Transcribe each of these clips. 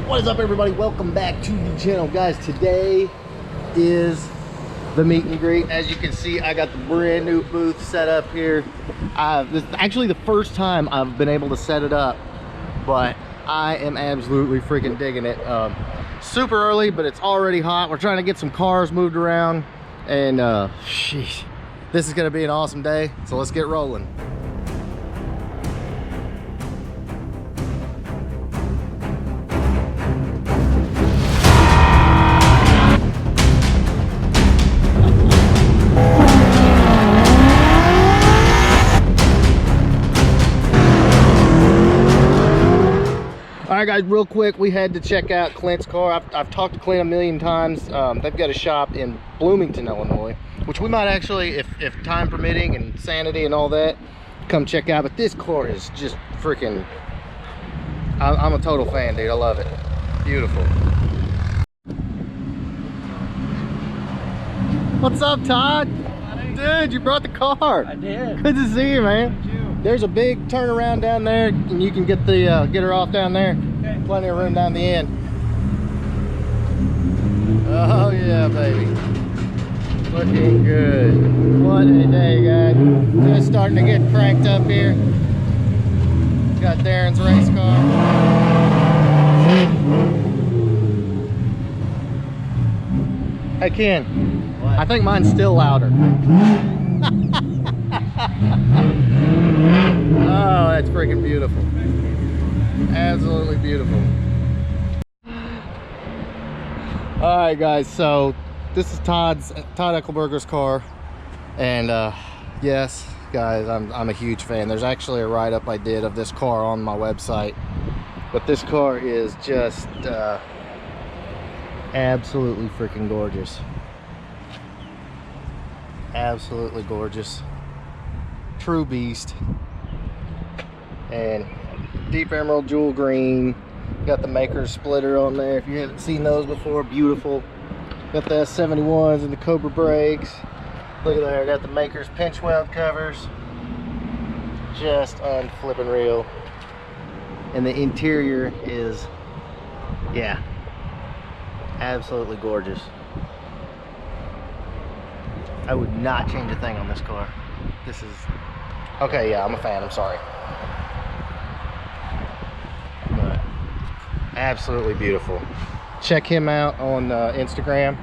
What is up, everybody? Welcome back to the channel, guys. Today is the meet and greet. As you can see, I got the brand new booth set up here. This is actually the first time I've been able to set it up, but I am absolutely freaking digging it. Super early, but it's already hot. We're trying to get some cars moved around, and sheesh, this is gonna be an awesome day. So let's get rolling. All right, guys, real quick, we had to check out Clint's car. I've talked to Clint a million times. They've got a shop in Bloomington, Illinois, which we might actually, if time permitting and sanity and all that, come check out. But this car is just freaking, I'm a total fan, dude. I love it. Beautiful. What's up, Todd? Dude, you brought the car. I did. Good to see you, man. There's a big turnaround down there, and you can get the get her off down there. Okay. Plenty of room down the end. Oh yeah, baby. Looking good. What a day, guys. Just starting to get cranked up here. Got Darren's race car. Hey Ken, what? I think mine's still louder. Oh, that's freaking beautiful. Absolutely beautiful. All right, guys, so this is Todd Eckelberger's car, and yes, guys, I'm a huge fan. There's actually a write-up I did of this car on my website, but this car is just absolutely freaking gorgeous. Absolutely gorgeous. True beast. And deep emerald jewel green. Got the maker's splitter on there if you haven't seen those before. Beautiful. Got the S71s and the Cobra brakes. Look at there, got the maker's pinch weld covers. Just unflippin' real. And the interior is, yeah, absolutely gorgeous. I would not change a thing on this car. This is, okay, yeah, I'm a fan, I'm sorry. But absolutely beautiful. Check him out on Instagram.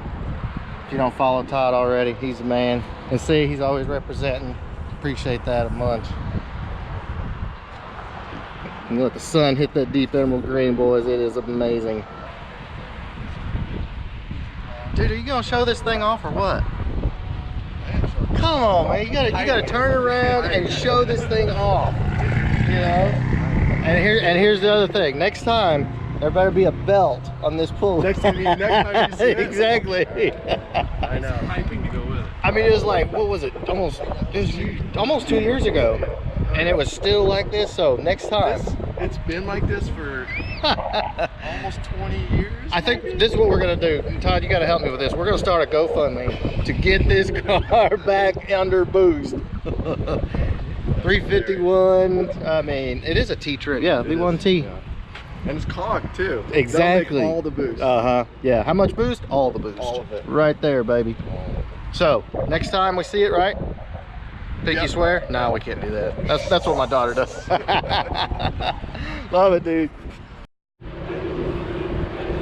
If you don't follow Todd already, he's the man. And see, he's always representing. Appreciate that a bunch. And let the sun hit that deep emerald green, boys. It is amazing. Dude, are you gonna show this thing off or what? Come on, man, you gotta turn around and show this thing off, you know. And here's the other thing. Next time, there better be a belt on this pulley. Next time you see it. Exactly. I know. Piping to go with it. I mean, it was like, what was it? Almost 2 years ago, and it was still like this. So next time, it's been like this for almost 20 years. I think this is what we're gonna do. Todd, you gotta help me with this. We're gonna start a GoFundMe to get this car back under boost. 351. I mean, it is a T-Trip. Yeah, V1T. Yeah. And it's cogged too. Exactly. That'll make all the boost. Yeah. How much boost? All the boost. All of it. Right there, baby. So next time we see it, right? Pinky swear? No, we can't do that. That's what my daughter does. Love it, dude.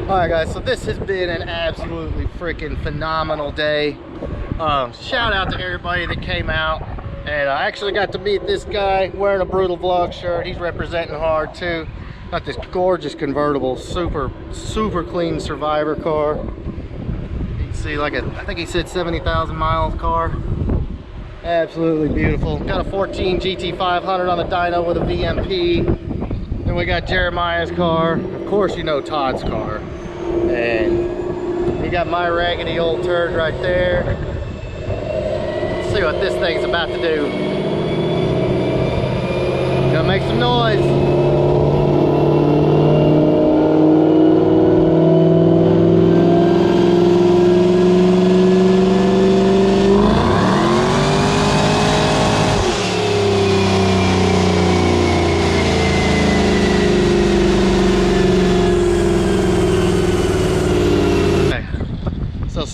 Alright, guys, so this has been an absolutely freaking phenomenal day. Shout out to everybody that came out. And I actually got to meet this guy wearing a Brutal Vlog shirt. He's representing hard too. Got this gorgeous convertible, super clean Survivor car. You can see, like, I think he said 70,000 miles car. Absolutely beautiful. Got a 14 GT500 on the dyno with a VMP. Then we got Jeremiah's car. Of course, you know Todd's car. And we got my raggedy old turd right there. Let's see what this thing's about to do. Gonna make some noise.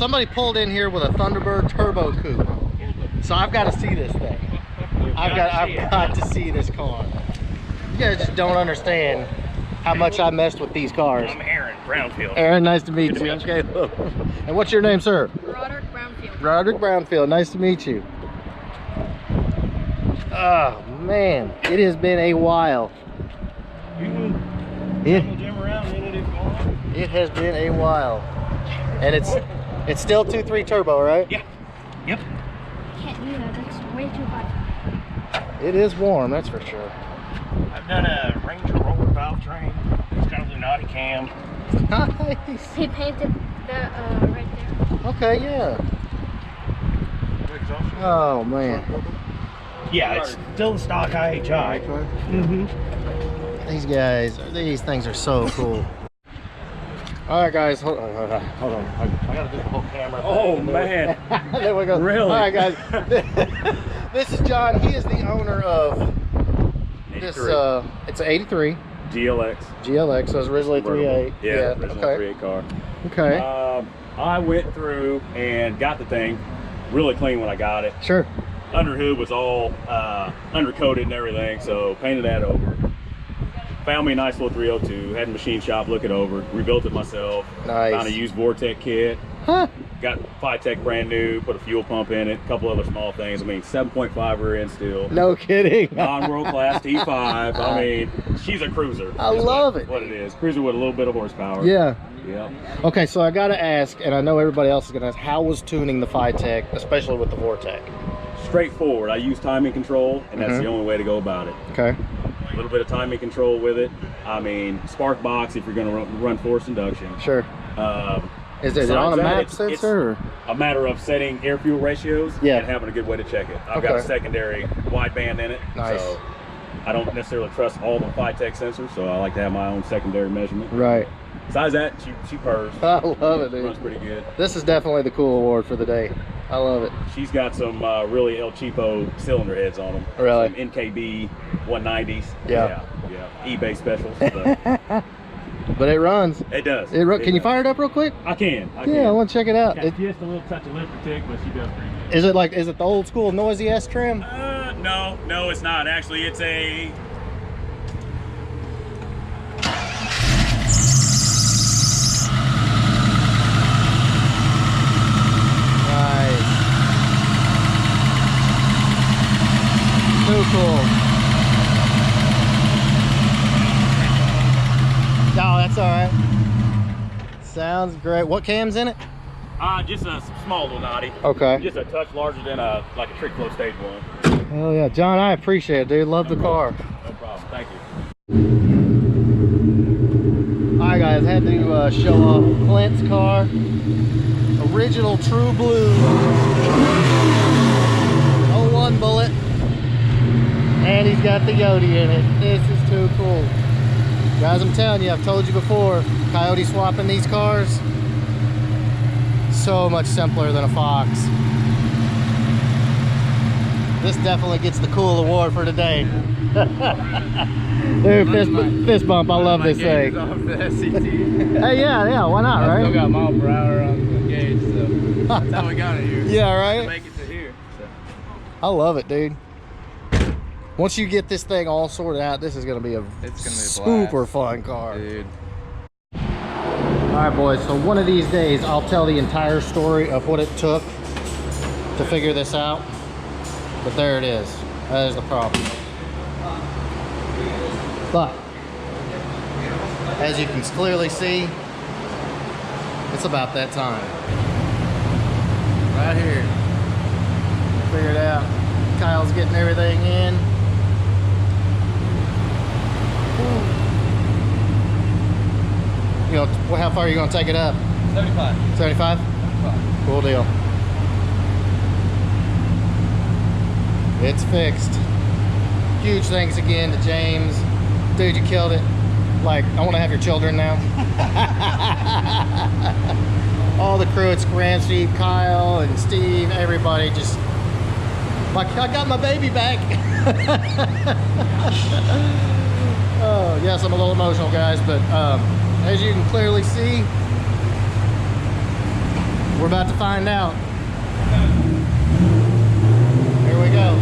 somebody pulled in here with a Thunderbird Turbo Coupe. So I've got to see this thing. I've got to see this car. You guys just don't understand how much I messed with these cars. I'm Aaron Brownfield. Aaron, nice to meet you. Okay. And what's your name, sir? Roderick Brownfield. Roderick Brownfield. Nice to meet you. Oh man, it has been a while. It has been a while, and it's still 2.3 turbo, right? Yeah. Yep. Can't do that. That's way too hot. It is warm, that's for sure. I've done a Ranger roller valve train. It's kind of Lunati cam. Nice. He painted that right there. Okay, yeah. Oh man. Yeah, it's still the stock IHI. These things are so cool. All right, guys, hold on. I gotta do the whole camera. Oh man. There we go. Really? All right, guys. This is John. He is the owner of this. It's an 83 GLX. So it's originally 3.8. Yeah, original Okay. 3.8 car. Okay. I went through and got the thing really clean when I got it. Sure. Under hood was all undercoated and everything, so painted that over. Found me a nice little 302, had a machine shop look it over, rebuilt it myself. Nice. Found a used Vortec kit. Huh. Got Phytech brand new, put a fuel pump in it, a couple other small things. I mean, 7.5 rear end steel. No kidding. Non-world class T5. I mean, she's a cruiser. I love it. What it is. Cruiser with a little bit of horsepower. Yeah. Yeah. Okay, so I gotta ask, and I know everybody else is gonna ask, how was tuning the Phytech, especially with the Vortec? Straightforward. I use timing control, and that's the only way to go about it. Okay. A little bit of timing control with it. I mean, spark box if you're going to run forced induction. Sure. Is it on a map sensor? Or? A matter of setting air fuel ratios and having a good way to check it. I've got a secondary wideband in it. Nice. So I don't necessarily trust all the Phytech sensors, so I like to have my own secondary measurement. Right. Besides that, she purrs. I love it, dude. Runs pretty good. This is definitely the cool award for the day. I love it. She's got some really El Cheapo cylinder heads on them. Really? Some NKB 190s. Yeah. Yeah. eBay specials. But it runs. It does. Can you fire it up real quick? I can. I want to check it out. Got just a little touch of lip tick, but she does pretty good. Is it the old school noisy S trim? No, it's not. Actually, it's a... Too cool. No, that's all right. Sounds great. What cam's in it? Just a small Lunati. Okay. Just a touch larger than like a trick flow stage one. Hell yeah, John, I appreciate it, dude. Love the car. No problem. Thank you. All right, guys, had to show off Clint's car. Original True Blue 01 Bullet. And he's got the Yodi in it. This is too cool. Guys, I'm telling you, I've told you before, Coyote swapping these cars, so much simpler than a Fox. This definitely gets the cool award for today. Dude, fist bump, I love this thing. Hey, yeah, why not, right? Still got mile per hour on the gauge, so that's how we got it here. Yeah, right? Make it to here. So. I love it, dude. Once you get this thing all sorted out, this is going to be a super fun car. Dude. All right, boys, so one of these days, I'll tell the entire story of what it took to figure this out. But there it is. That is the problem. But, as you can clearly see, it's about that time. Right here. Figure it out. Kyle's getting everything in. You know, how far are you going to take it up? 75. 75? Cool deal. It's fixed. Huge thanks again to James. Dude, you killed it. Like, I want to have your children now. All the crew at Scrancy, Kyle and Steve, everybody just, like, I got my baby back. Oh, yes, I'm a little emotional, guys, but as you can clearly see, We're about to find out. Here we go.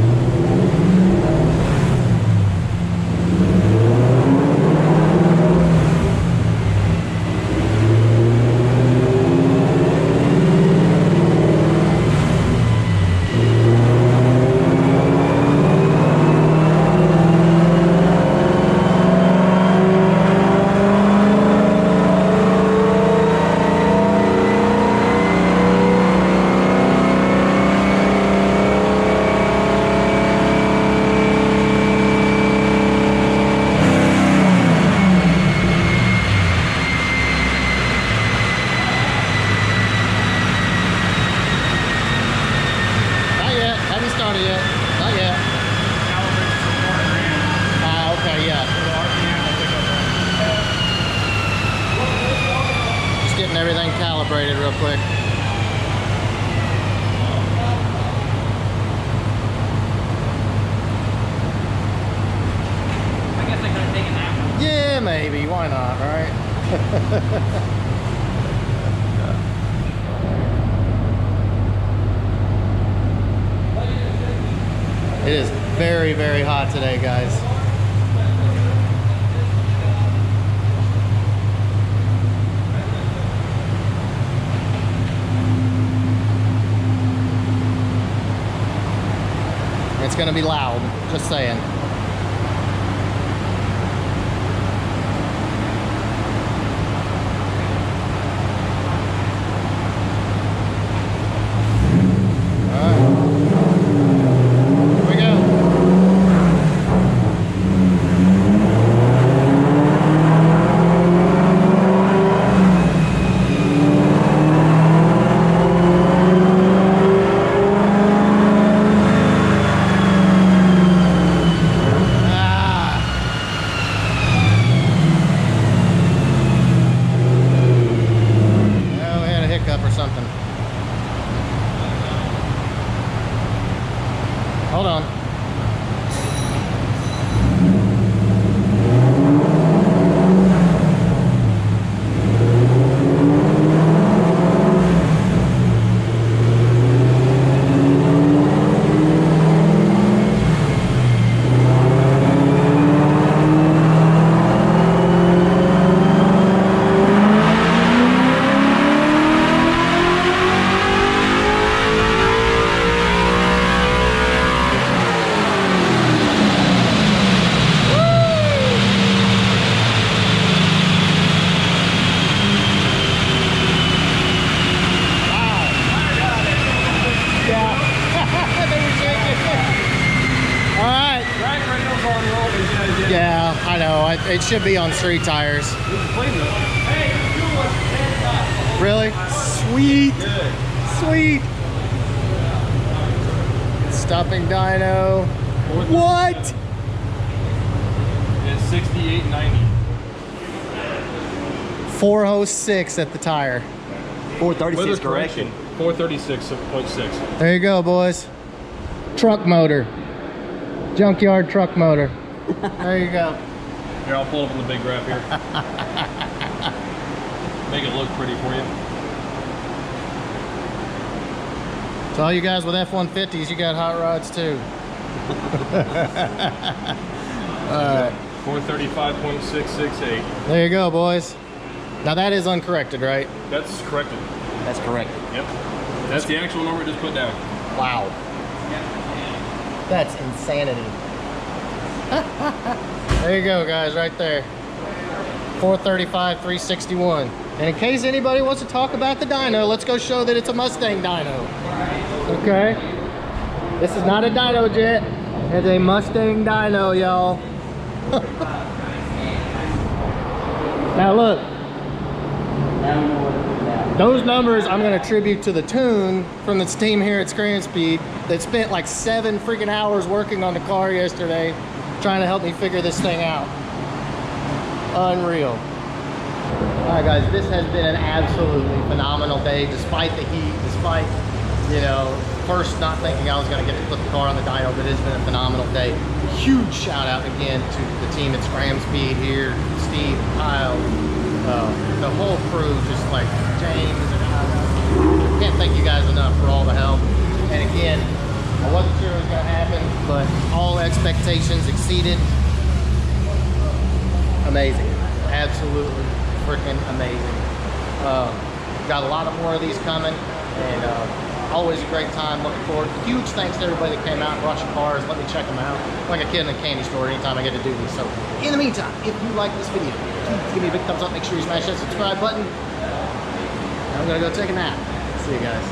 Everything calibrated real quick. I guess I could have taken that one. Yeah, maybe. Why not, right? It is very, very hot today, guys. It's gonna be loud, just saying. Hold on. Yeah, I know. It should be on street tires. Really? Sweet. Sweet. Stopping dyno. What? It's 68.90. 406 at the tire. 436 correction. 436.6. There you go, boys. Truck motor. Junkyard truck motor. There you go. Here, I'll pull up on the big graph here. Make it look pretty for you. So all you guys with F-150s, you got hot rods too. Alright. 435.668. There you go, boys. Now that is uncorrected, right? That's corrected. That's correct. Yep. That's the actual number I just put down. Wow. That's insanity. There you go, guys, right there. 435, 361. And in case anybody wants to talk about the dyno, let's go show that it's a Mustang dyno. Okay? This is not a dyno jet. It's a Mustang dyno, y'all. Now look. Those numbers I'm going to attribute to the tune from the team here at Scram Speed that spent like 7 freaking hours working on the car yesterday trying to help me figure this thing out. Unreal. Alright guys, this has been an absolutely phenomenal day despite the heat, despite, you know, first not thinking I was going to get to put the car on the dyno, but it's been a phenomenal day. Huge shout out again to the team at Scram Speed here, Steve, Kyle, the whole crew, just like James and Can't thank you guys enough for all the help. And again, I wasn't sure it was gonna happen, but all expectations exceeded. Amazing, absolutely freaking amazing. Got a lot of more of these coming, and always a great time. Looking forward. Huge thanks to everybody that came out and brought your cars. Let me check them out. Like a kid in a candy store anytime I get to do these. So in the meantime, if you like this video, please give me a big thumbs up. Make sure you smash that subscribe button. I'm gonna go take a nap. See you guys.